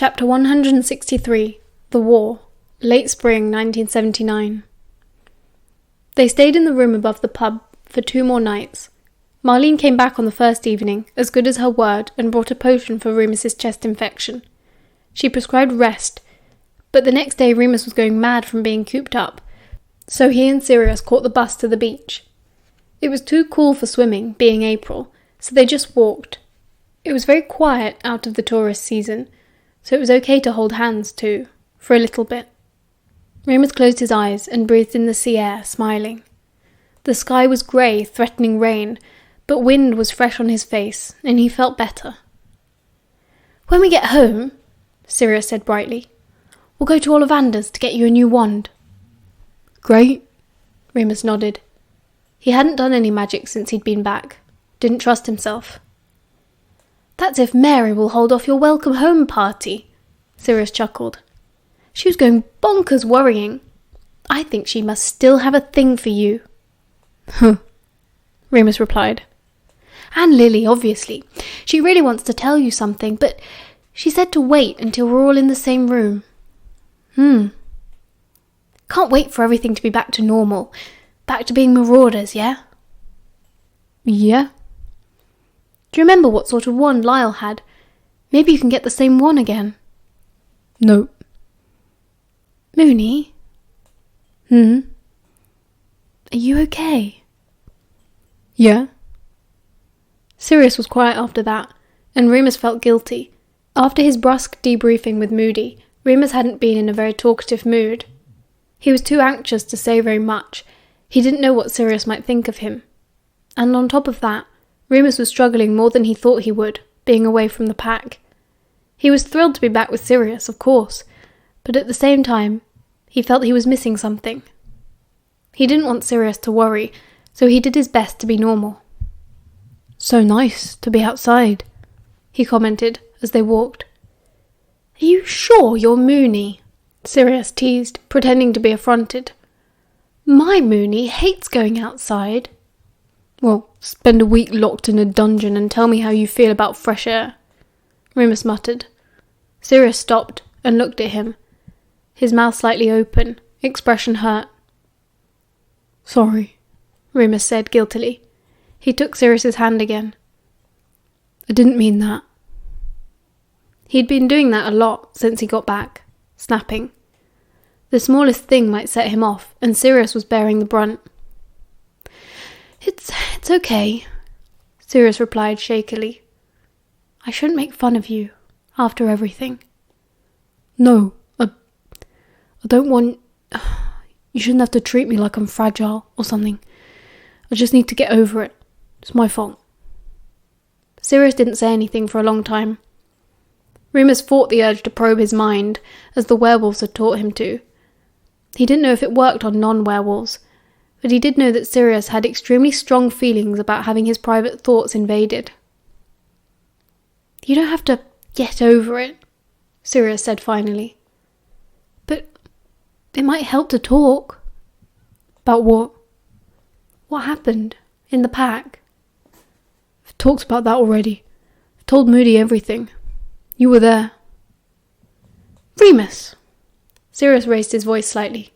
Chapter 163, The War, late spring 1979. They stayed in the room above the pub for 2 more nights. Marlene came back on the first evening, as good as her word, and brought a potion for Remus's chest infection. She prescribed rest, but the next day Remus was going mad from being cooped up, so he and Sirius caught the bus to the beach. It was too cool for swimming, being April, so they just walked. It was very quiet out of the tourist season, so it was okay to hold hands too, for a little bit. Remus closed his eyes and breathed in the sea air, smiling. The sky was grey, threatening rain, but wind was fresh on his face, and he felt better. "When we get home," Sirius said brightly, "we'll go to Ollivander's to get you a new wand." "Great," Remus nodded. He hadn't done any magic since he'd been back. Didn't trust himself. "That's if Mary will hold off your welcome home party," Sirius chuckled. "She was going bonkers worrying. I think she must still have a thing for you." "Huh," Remus replied. "And Lily, obviously. She really wants to tell you something, but she said to wait until we're all in the same room." "Can't wait for everything to be back to normal. Back to being marauders, yeah?" "Yeah." "Do you remember what sort of wand Lyle had? Maybe you can get the same one again." "No." "Moony?" Are you okay?" "Yeah." Sirius was quiet after that, and Remus felt guilty. After his brusque debriefing with Moody, Remus hadn't been in a very talkative mood. He was too anxious to say very much. He didn't know what Sirius might think of him. And on top of that, Remus was struggling more than he thought he would, being away from the pack. He was thrilled to be back with Sirius, of course, but at the same time, he felt he was missing something. He didn't want Sirius to worry, so he did his best to be normal. "So nice to be outside," he commented as they walked. "Are you sure you're Moony?" Sirius teased, pretending to be affronted. "My Moony hates going outside." "Well, spend a week locked in a dungeon and tell me how you feel about fresh air," Remus muttered. Sirius stopped and looked at him, his mouth slightly open, expression hurt. "Sorry," Remus said guiltily. He took Sirius's hand again. "I didn't mean that." He'd been doing that a lot since he got back, snapping. The smallest thing might set him off, and Sirius was bearing the brunt. It's okay," Sirius replied shakily. "I shouldn't make fun of you, after everything." "No, I don't want... You shouldn't have to treat me like I'm fragile or something. I just need to get over it. It's my fault." Sirius didn't say anything for a long time. Remus fought the urge to probe his mind, as the werewolves had taught him to. He didn't know if it worked on non-werewolves, but he did know that Sirius had extremely strong feelings about having his private thoughts invaded. "You don't have to get over it," Sirius said finally. "But it might help to talk." "About what?" "What happened in the pack." "I've talked about that already. I told Moody everything. You were there." "Remus!" Sirius raised his voice slightly.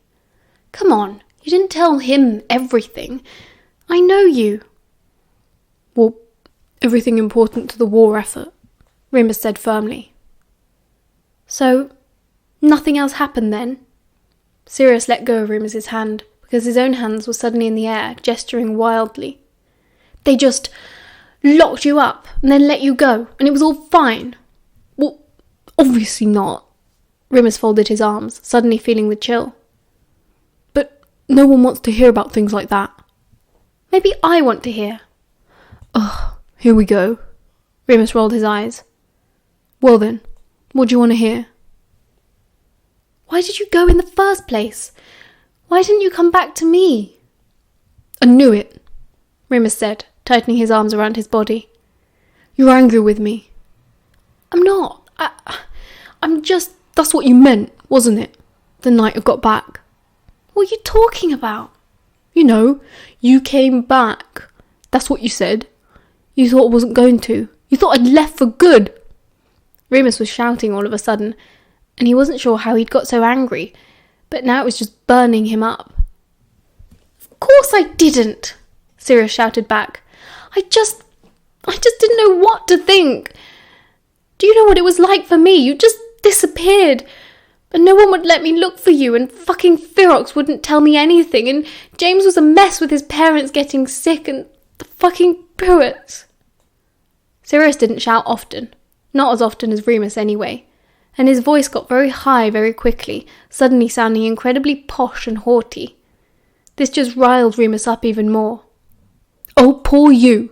"Come on, you didn't tell him everything. I know you." "Well, everything important to the war effort," Remus said firmly. "So, nothing else happened then?" Sirius let go of Remus's hand, because his own hands were suddenly in the air, gesturing wildly. "They just locked you up, and then let you go, and it was all fine." "Well, obviously not." Remus folded his arms, suddenly feeling the chill. "But no one wants to hear about things like that." "Maybe I want to hear." "Ugh, here we go." Remus rolled his eyes. "Well then, what do you want to hear?" "Why did you go in the first place? Why didn't you come back to me?" "I knew it," Remus said, tightening his arms around his body. "You're angry with me." "I'm not. I'm just..." "That's what you meant, wasn't it? The night I got back." "What are you talking about?" "You know, you came back. That's what you said. You thought I wasn't going to. You thought I'd left for good." Remus was shouting all of a sudden, and he wasn't sure how he'd got so angry, but now it was just burning him up. "Of course I didn't," Sirius shouted back. I just didn't know what to think. Do you know what it was like for me? You just disappeared. And no one would let me look for you, and fucking Ferox wouldn't tell me anything, and James was a mess with his parents getting sick, and the fucking Pruitts. Sirius didn't shout often. Not as often as Remus anyway. And his voice got very high very quickly, suddenly sounding incredibly posh and haughty. This just riled Remus up even more. "Oh, poor you!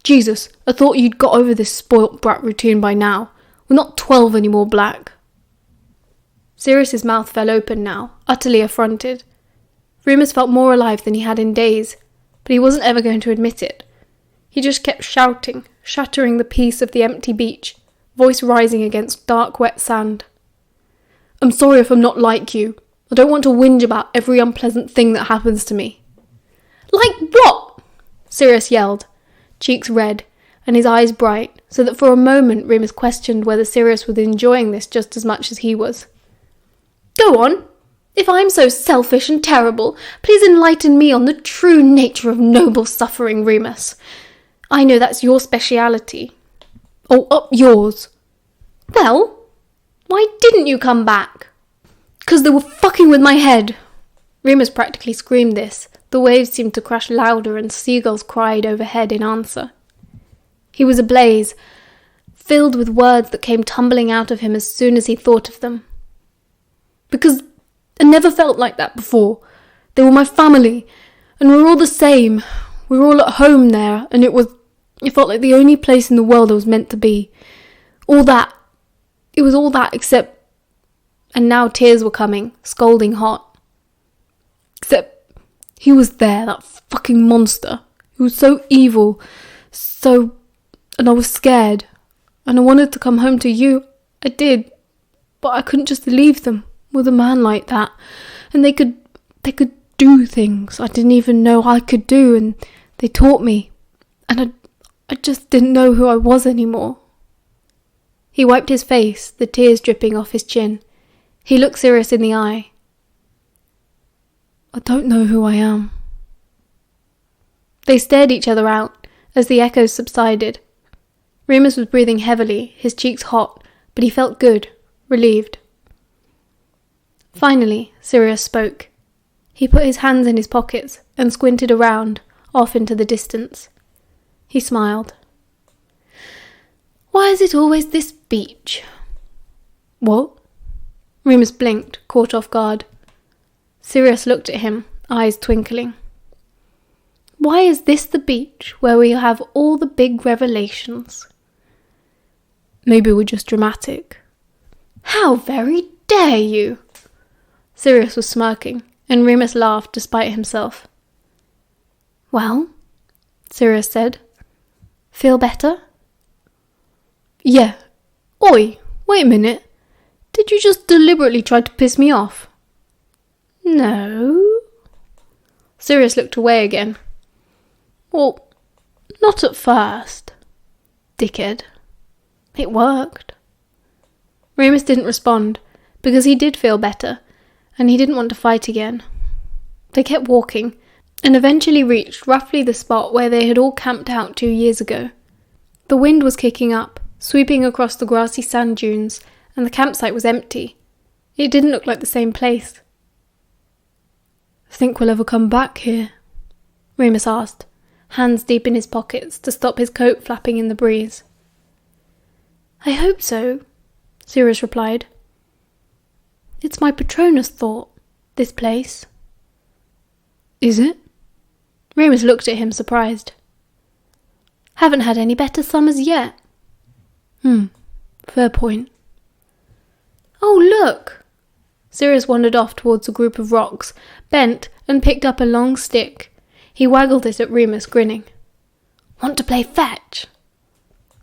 Jesus, I thought you'd got over this spoilt brat routine by now. We're not 12 anymore, Black." Sirius's mouth fell open now, utterly affronted. Remus felt more alive than he had in days, but he wasn't ever going to admit it. He just kept shouting, shattering the peace of the empty beach, voice rising against dark, wet sand. "I'm sorry if I'm not like you. I don't want to whinge about every unpleasant thing that happens to me." "Like what?" Sirius yelled, cheeks red, and his eyes bright, so that for a moment Remus questioned whether Sirius was enjoying this just as much as he was. "Go on. If I'm so selfish and terrible, please enlighten me on the true nature of noble suffering, Remus. I know that's your speciality." "Oh, up yours." "Well, why didn't you come back?" "'Cause they were fucking with my head." Remus practically screamed this. The waves seemed to crash louder and seagulls cried overhead in answer. He was ablaze, filled with words that came tumbling out of him as soon as he thought of them. "Because I never felt like that before. They were my family, and we're all the same. We were all at home there, and it felt like the only place in the world I was meant to be. All that. It was all that except..." And now tears were coming, scalding hot. "Except he was there, that fucking monster. He was so evil, and I was scared, and I wanted to come home to you. I did, but I couldn't just leave them with a man like that, and they could do things I didn't even know I could do, and they taught me, and I just didn't know who I was anymore." He wiped his face, the tears dripping off his chin. He looked Sirius in the eye. "I don't know who I am." They stared each other out as the echoes subsided. Remus was breathing heavily, his cheeks hot, but he felt good, relieved. Finally, Sirius spoke. He put his hands in his pockets and squinted around, off into the distance. He smiled. "Why is it always this beach?" "What?" Remus blinked, caught off guard. Sirius looked at him, eyes twinkling. "Why is this the beach where we have all the big revelations?" "Maybe we're just dramatic." "How very dare you!" Sirius was smirking, and Remus laughed despite himself. "Well," Sirius said, "feel better?" "Yeah. Oi, wait a minute. Did you just deliberately try to piss me off?" "No." Sirius looked away again. "Well, not at first. Dickhead. It worked." Remus didn't respond, because he did feel better, and he didn't want to fight again. They kept walking, and eventually reached roughly the spot where they had all camped out 2 years ago. The wind was kicking up, sweeping across the grassy sand dunes, and the campsite was empty. It didn't look like the same place. "Think we'll ever come back here?" Remus asked, hands deep in his pockets to stop his coat flapping in the breeze. "I hope so," Sirius replied. "It's my Patronus thought, this place." "Is it?" Remus looked at him, surprised. "Haven't had any better summers yet." Fair point." "Oh, look!" Sirius wandered off towards a group of rocks, bent, and picked up a long stick. He waggled it at Remus, grinning. "Want to play fetch?"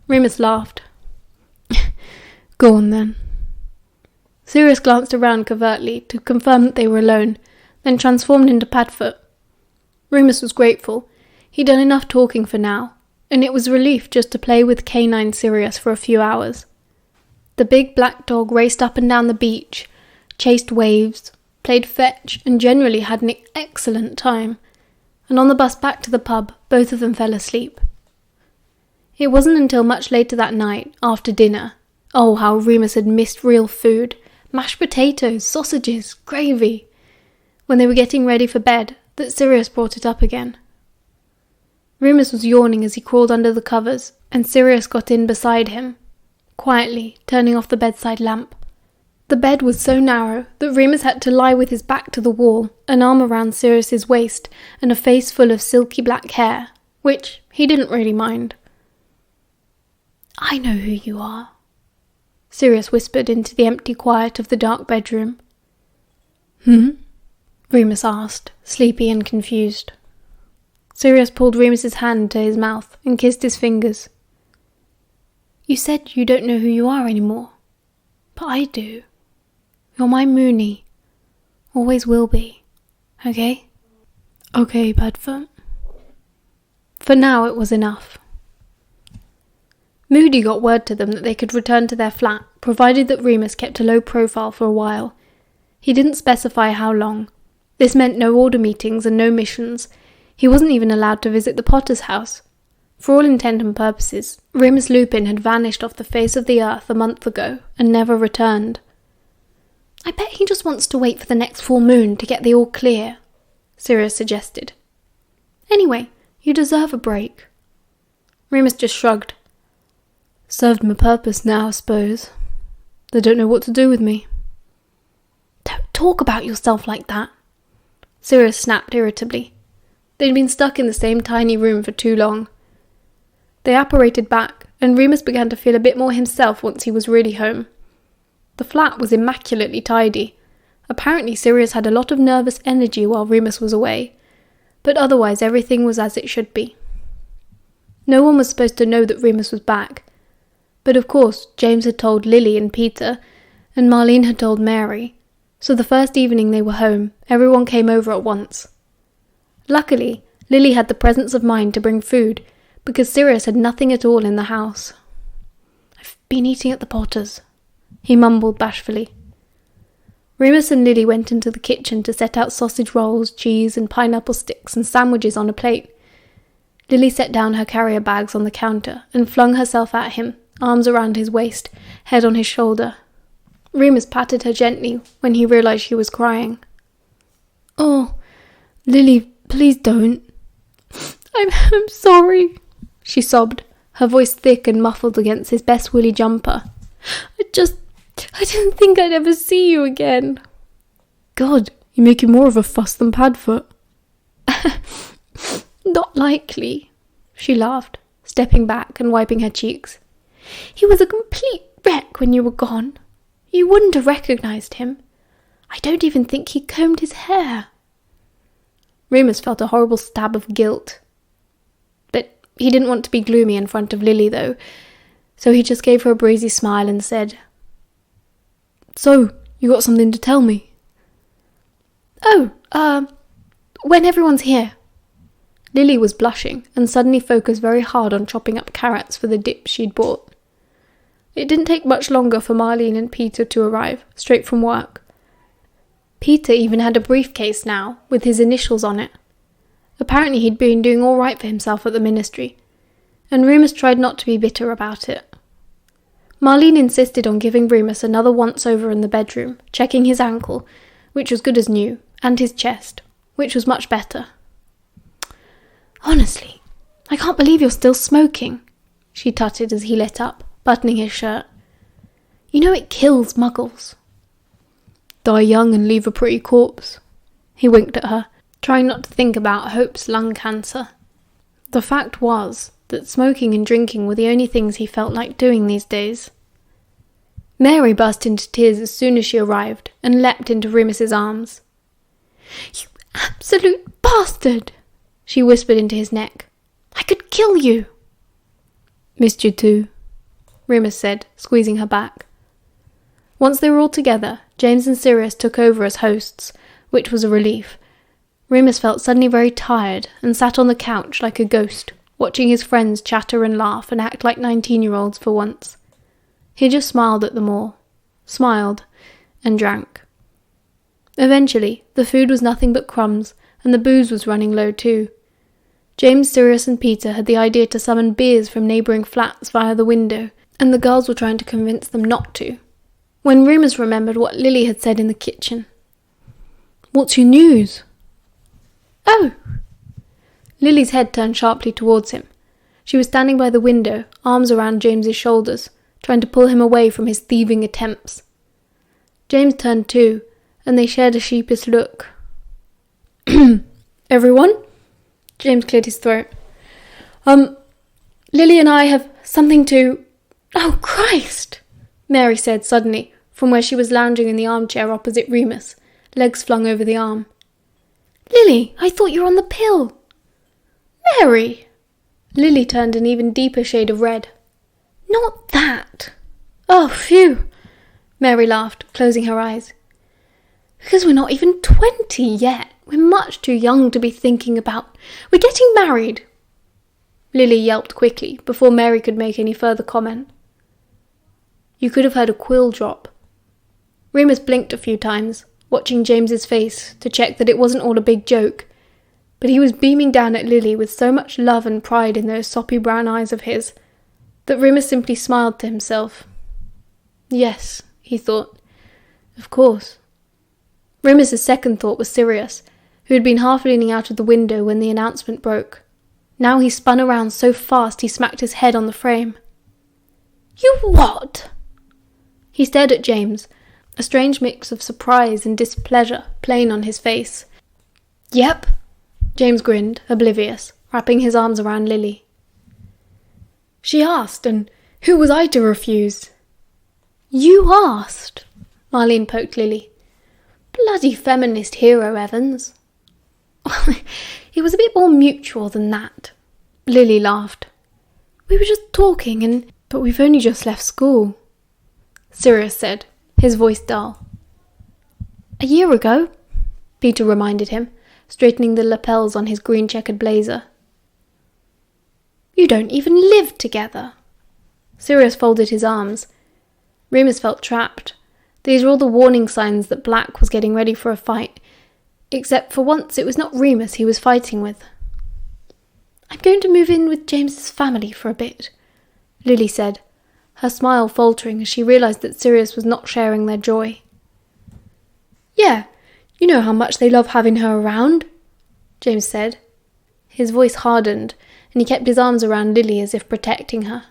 Remus laughed. "Go on, then." Sirius glanced around covertly to confirm that they were alone, then transformed into Padfoot. Remus was grateful. He'd done enough talking for now, and it was a relief just to play with canine Sirius for a few hours. The big black dog raced up and down the beach, chased waves, played fetch, and generally had an excellent time. And on the bus back to the pub, both of them fell asleep. It wasn't until much later that night, after dinner, oh, how Remus had missed real food, mashed potatoes, sausages, gravy, when they were getting ready for bed, that Sirius brought it up again. Remus was yawning as he crawled under the covers, and Sirius got in beside him, quietly turning off the bedside lamp. The bed was so narrow that Remus had to lie with his back to the wall, an arm around Sirius's waist, and a face full of silky black hair, which he didn't really mind. "I know who you are," Sirius whispered into the empty quiet of the dark bedroom. Remus asked, sleepy and confused. Sirius pulled Remus's hand to his mouth and kissed his fingers. "You said you don't know who you are anymore, but I do. You're my Moony. Always will be. Okay?" "Okay, Padfoot." For now it was enough. Moody got word to them that they could return to their flat, provided that Remus kept a low profile for a while. He didn't specify how long. This meant no order meetings and no missions. He wasn't even allowed to visit the Potter's house. For all intent and purposes, Remus Lupin had vanished off the face of the earth a month ago and never returned. "I bet he just wants to wait for the next full moon to get the all clear," Sirius suggested. "Anyway, you deserve a break." Remus just shrugged. "Served my purpose now, I suppose. They don't know what to do with me." "Don't talk about yourself like that," Sirius snapped irritably. They'd been stuck in the same tiny room for too long. They apparated back, and Remus began to feel a bit more himself once he was really home. The flat was immaculately tidy. Apparently Sirius had a lot of nervous energy while Remus was away, but otherwise everything was as it should be. No one was supposed to know that Remus was back, but of course James had told Lily and Peter, and Marlene had told Mary, so the first evening they were home, everyone came over at once. Luckily, Lily had the presence of mind to bring food, because Sirius had nothing at all in the house. "I've been eating at the Potter's," he mumbled bashfully. Remus and Lily went into the kitchen to set out sausage rolls, cheese, and pineapple sticks and sandwiches on a plate. Lily set down her carrier bags on the counter and flung herself at him, arms around his waist, head on his shoulder. Remus patted her gently when he realised she was crying. "Oh, Lily, please don't." I'm sorry," she sobbed, her voice thick and muffled against his best woolly jumper. I didn't think I'd ever see you again." "God, you're making more of a fuss than Padfoot." "Not likely," she laughed, stepping back and wiping her cheeks. "He was a complete wreck when you were gone. You wouldn't have recognised him. I don't even think he combed his hair." Remus felt a horrible stab of guilt. But he didn't want to be gloomy in front of Lily, though, so he just gave her a breezy smile and said, "So, you got something to tell me?" "Oh, when everyone's here." Lily was blushing and suddenly focused very hard on chopping up carrots for the dip she'd bought. It didn't take much longer for Marlene and Peter to arrive, straight from work. Peter even had a briefcase now, with his initials on it. Apparently he'd been doing all right for himself at the ministry, and Remus tried not to be bitter about it. Marlene insisted on giving Remus another once-over in the bedroom, checking his ankle, which was good as new, and his chest, which was much better. "Honestly, I can't believe you're still smoking," she tutted as he lit up, buttoning his shirt. "You know it kills muggles." "Die young and leave a pretty corpse." He winked at her, trying not to think about Hope's lung cancer. The fact was that smoking and drinking were the only things he felt like doing these days. Mary burst into tears as soon as she arrived and leapt into Remus's arms. "You absolute bastard!" she whispered into his neck. "I could kill you!" "Missed you too," Remus said, squeezing her back. Once they were all together, James and Sirius took over as hosts, which was a relief. Remus felt suddenly very tired and sat on the couch like a ghost, watching his friends chatter and laugh and act like 19-year-olds for once. He just smiled at them all. Smiled and drank. Eventually, the food was nothing but crumbs, and the booze was running low too. James, Sirius and Peter had the idea to summon beers from neighbouring flats via the window, and the girls were trying to convince them not to, when Remus remembered what Lily had said in the kitchen. "What's your news?" "Oh!" Lily's head turned sharply towards him. She was standing by the window, arms around James's shoulders, trying to pull him away from his thieving attempts. James turned too, and they shared a sheepish look. "Everyone?" James cleared his throat. Lily and I have something to... Oh, Christ! Mary said suddenly, from where she was lounging in the armchair opposite Remus, legs flung over the arm. Lily, I thought you were on the pill. Mary! Lily turned an even deeper shade of red. Not that. Oh, phew! Mary laughed, closing her eyes. Because we're not even 20 yet. We're much too young to be thinking about... We're getting married. Lily yelped quickly, before Mary could make any further comment. You could have heard a quill drop. Remus blinked a few times, watching James's face to check that it wasn't all a big joke, but he was beaming down at Lily with so much love and pride in those soppy brown eyes of his, that Remus simply smiled to himself. Yes, he thought. Of course. Remus's second thought was Sirius, who had been half leaning out of the window when the announcement broke. Now he spun around so fast he smacked his head on the frame. You what? He stared at James, a strange mix of surprise and displeasure plain on his face. Yep, James grinned, oblivious, wrapping his arms around Lily. She asked, and who was I to refuse? You asked, Marlene poked Lily. Bloody feminist hero, Evans. It was a bit more mutual than that. Lily laughed. We were just talking, but we've only just left school. Sirius said, his voice dull. A year ago, Peter reminded him, straightening the lapels on his green-checkered blazer. You don't even live together. Sirius folded his arms. Remus felt trapped. These were all the warning signs that Black was getting ready for a fight, except for once it was not Remus he was fighting with. I'm going to move in with James's family for a bit, Lily said, her smile faltering as she realised that Sirius was not sharing their joy. Yeah, you know how much they love having her around, James said. His voice hardened, and he kept his arms around Lily as if protecting her.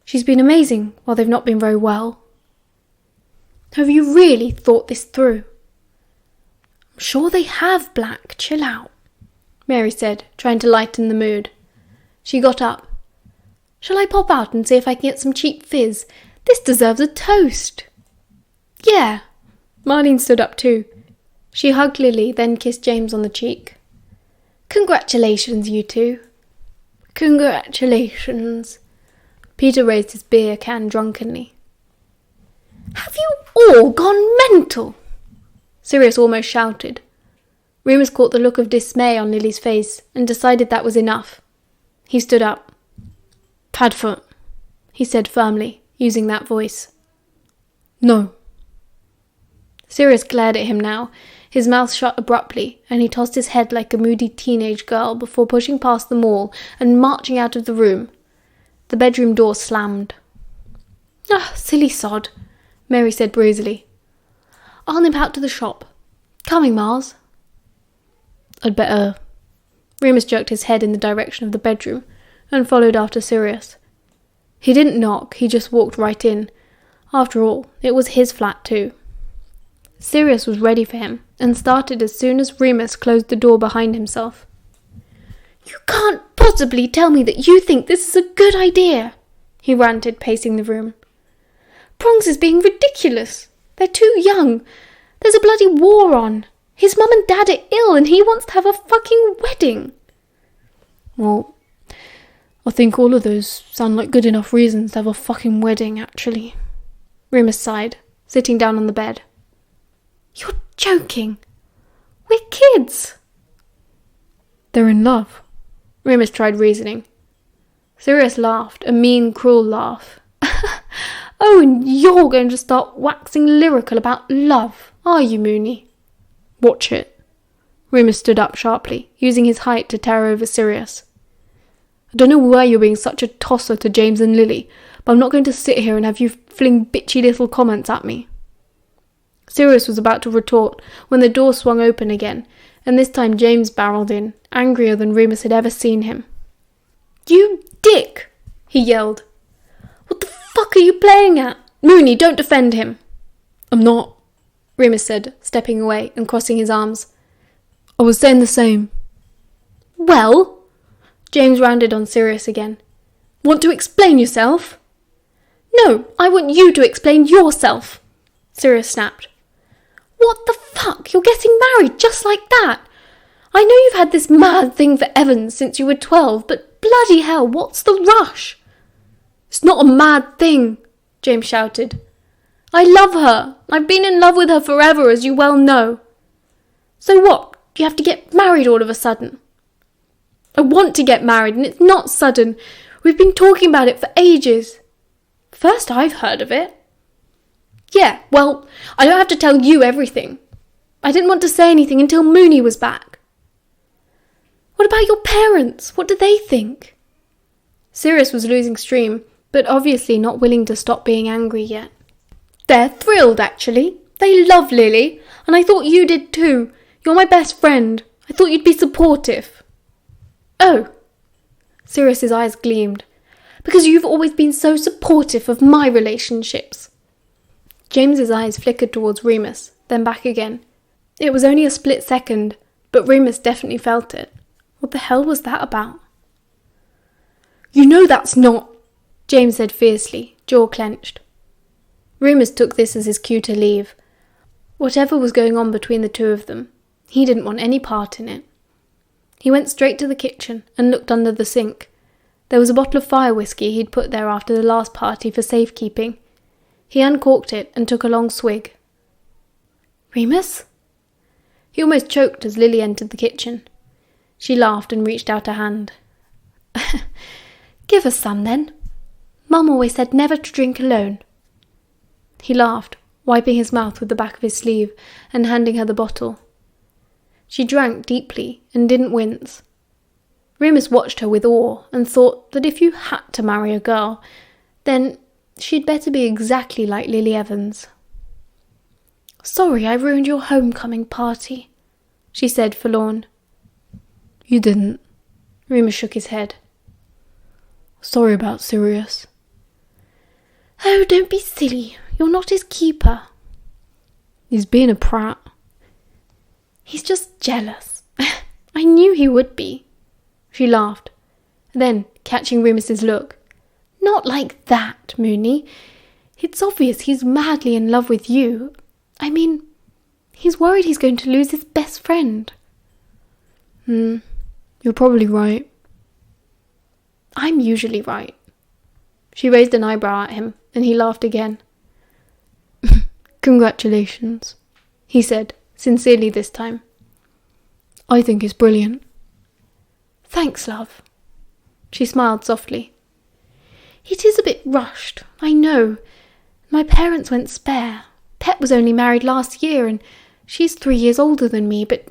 She's been amazing while they've not been very well. Have you really thought this through? I'm sure they have, Black. Chill out, Mary said, trying to lighten the mood. She got up. Shall I pop out and see if I can get some cheap fizz? This deserves a toast. Yeah. Marlene stood up too. She hugged Lily, then kissed James on the cheek. Congratulations, you two. Congratulations. Peter raised his beer can drunkenly. Have you all gone mental? Sirius almost shouted. Remus caught the look of dismay on Lily's face and decided that was enough. He stood up. Padfoot, he said firmly, using that voice. No. Sirius glared at him now, his mouth shut abruptly, and he tossed his head like a moody teenage girl before pushing past them all and marching out of the room. The bedroom door slammed. Ah, silly sod, Mary said breezily. I'll nip out to the shop. Coming, Mars. I'd better... Remus jerked his head in the direction of the bedroom and followed after Sirius. He didn't knock, he just walked right in. After all, it was his flat too. Sirius was ready for him and started as soon as Remus closed the door behind himself. You can't possibly tell me that you think this is a good idea, he ranted, pacing the room. Prongs is being ridiculous. They're too young. There's a bloody war on. His mum and dad are ill and he wants to have a fucking wedding. Well, I think all of those sound like good enough reasons to have a fucking wedding, actually. Remus sighed, sitting down on the bed. You're joking. We're kids. They're in love. Remus tried reasoning. Sirius laughed, a mean, cruel laugh. Oh, and you're going to start waxing lyrical about love, are you, Moony? Watch it. Remus stood up sharply, using his height to tower over Sirius. I don't know why you're being such a tosser to James and Lily, but I'm not going to sit here and have you fling bitchy little comments at me. Sirius was about to retort when the door swung open again, and this time James barreled in, angrier than Remus had ever seen him. You dick! He yelled. What the fuck are you playing at? Moony, don't defend him. I'm not, Remus said, stepping away and crossing his arms. I was saying the same. Well? James rounded on Sirius again. Want to explain yourself? No, I want you to explain yourself, Sirius snapped. What the fuck? You're getting married just like that? I know you've had this mad thing for Evans since you were 12, but bloody hell, what's the rush? It's not a mad thing, James shouted. I love her. I've been in love with her forever, as you well know. So what? Do you have to get married all of a sudden? I want to get married, and it's not sudden. We've been talking about it for ages. First I've heard of it. Yeah, well, I don't have to tell you everything. I didn't want to say anything until Moony was back. What about your parents? What do they think? Sirius was losing steam, but obviously not willing to stop being angry yet. They're thrilled, actually. They love Lily, and I thought you did too. You're my best friend. I thought you'd be supportive. Oh. Sirius's eyes gleamed. Because you've always been so supportive of my relationships. James's eyes flickered towards Remus, then back again. It was only a split second, but Remus definitely felt it. What the hell was that about? You know that's not, James said fiercely, jaw clenched. Remus took this as his cue to leave. Whatever was going on between the two of them, he didn't want any part in it. He went straight to the kitchen and looked under the sink. There was a bottle of fire whiskey he'd put there after the last party for safekeeping. He uncorked it and took a long swig. Remus? He almost choked as Lily entered the kitchen. She laughed and reached out a hand. Give us some, then. Mum always said never to drink alone. He laughed, wiping his mouth with the back of his sleeve and handing her the bottle. She drank deeply and didn't wince. Remus watched her with awe and thought that if you had to marry a girl, then she'd better be exactly like Lily Evans. Sorry I ruined your homecoming party, she said, forlorn. You didn't. Remus shook his head. Sorry about Sirius. Oh, don't be silly. You're not his keeper. He's being a prat. He's just jealous. I knew he would be. She laughed. Then, catching Remus's look, Not like that, Moony. It's obvious he's madly in love with you. I mean, he's worried he's going to lose his best friend. You're probably right. I'm usually right. She raised an eyebrow at him, and he laughed again. Congratulations, he said, sincerely this time. I think it's brilliant. Thanks, love. She smiled softly. It is a bit rushed, I know. My parents went spare. Pet was only married last year, and she's 3 years older than me, but,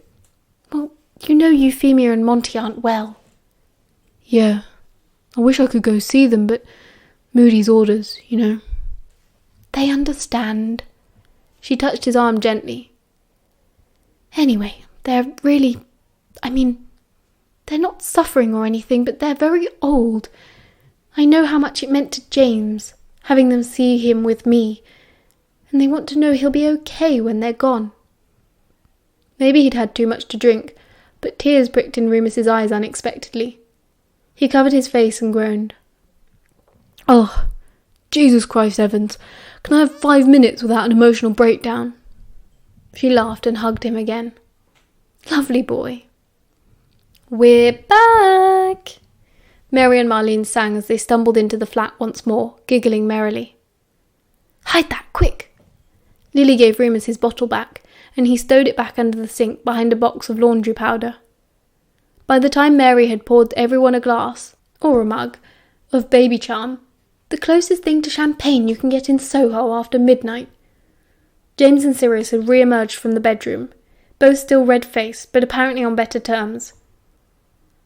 well, you know Euphemia and Monty aren't well. Yeah, I wish I could go see them, but Moody's orders, you know. They understand. She touched his arm gently. Anyway, they're really... they're not suffering or anything, but they're very old. I know how much it meant to James, having them see him with me, and they want to know he'll be okay when they're gone. Maybe he'd had too much to drink, but tears pricked in Remus's eyes unexpectedly. He covered his face and groaned. Oh, Jesus Christ, Evans, can I have 5 minutes without an emotional breakdown? She laughed and hugged him again. Lovely boy. We're back! Mary and Marlene sang as they stumbled into the flat once more, giggling merrily. Hide that, quick! Lily gave Remus his bottle back, and he stowed it back under the sink behind a box of laundry powder. By the time Mary had poured everyone a glass, or a mug, of baby charm, The closest thing to champagne you can get in Soho after midnight. James and Sirius had re-emerged from the bedroom, both still red-faced, but apparently on better terms.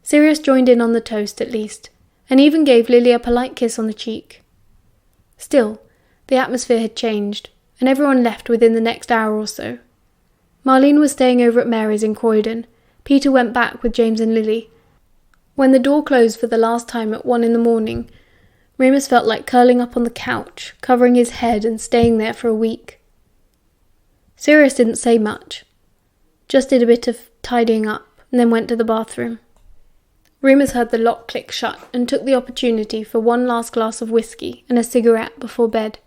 Sirius joined in on the toast at least, and even gave Lily a polite kiss on the cheek. Still, the atmosphere had changed, and everyone left within the next hour or so. Marlene was staying over at Mary's in Croydon. Peter went back with James and Lily. When the door closed for the last time at 1 a.m, Remus felt like curling up on the couch, covering his head and staying there for a week. Sirius didn't say much, just did a bit of tidying up, and then went to the bathroom. Remus heard the lock click shut and took the opportunity for one last glass of whiskey and a cigarette before bed.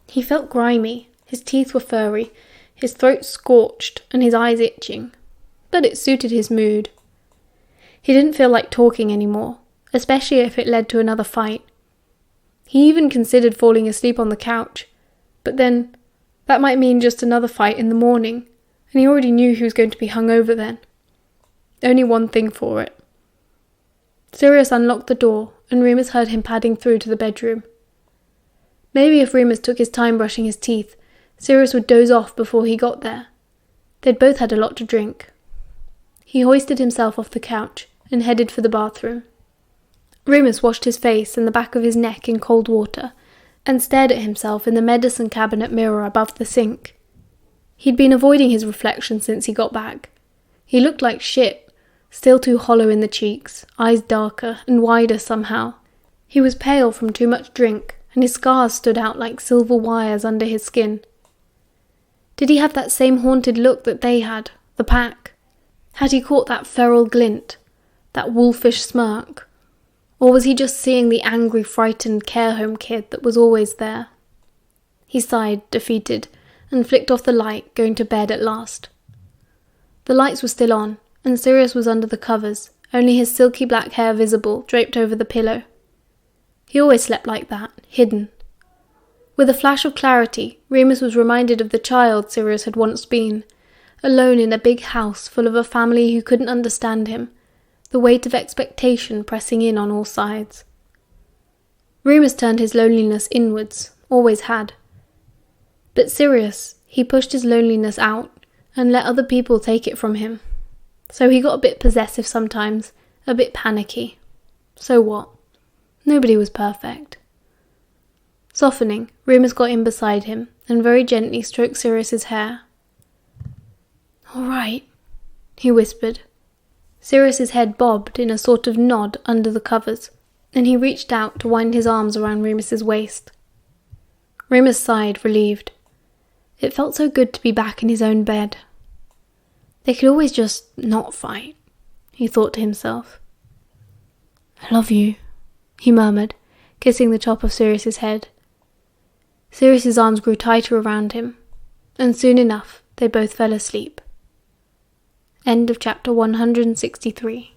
He felt grimy, his teeth were furry, his throat scorched and his eyes itching, but it suited his mood. He didn't feel like talking anymore, especially if it led to another fight. He even considered falling asleep on the couch, but then that might mean just another fight in the morning, and he already knew he was going to be hungover then. Only one thing for it. Sirius unlocked the door, and Remus heard him padding through to the bedroom. Maybe if Remus took his time brushing his teeth, Sirius would doze off before he got there. They'd both had a lot to drink. He hoisted himself off the couch and headed for the bathroom. Remus washed his face and the back of his neck in cold water and stared at himself in the medicine cabinet mirror above the sink. He'd been avoiding his reflection since he got back. He looked like shit, still too hollow in the cheeks, eyes darker and wider somehow. He was pale from too much drink, and his scars stood out like silver wires under his skin. Did he have that same haunted look that they had, the pack? Had he caught that feral glint, that wolfish smirk? Or was he just seeing the angry, frightened care home kid that was always there? He sighed, defeated, and flicked off the light, going to bed at last. The lights were still on, and Sirius was under the covers, only his silky black hair visible, draped over the pillow. He always slept like that, hidden. With a flash of clarity, Remus was reminded of the child Sirius had once been, alone in a big house full of a family who couldn't understand him, the weight of expectation pressing in on all sides. Remus turned his loneliness inwards, always had. But Sirius, he pushed his loneliness out and let other people take it from him. So he got a bit possessive sometimes, a bit panicky. So what? Nobody was perfect. Softening, Remus got in beside him and very gently stroked Sirius's hair. "All right," he whispered. Sirius's head bobbed in a sort of nod under the covers, and he reached out to wind his arms around Remus's waist. Remus sighed, relieved. It felt so good to be back in his own bed. They could always just not fight, he thought to himself. "I love you," he murmured, kissing the top of Sirius's head. Sirius's arms grew tighter around him, and soon enough they both fell asleep. End of chapter 163.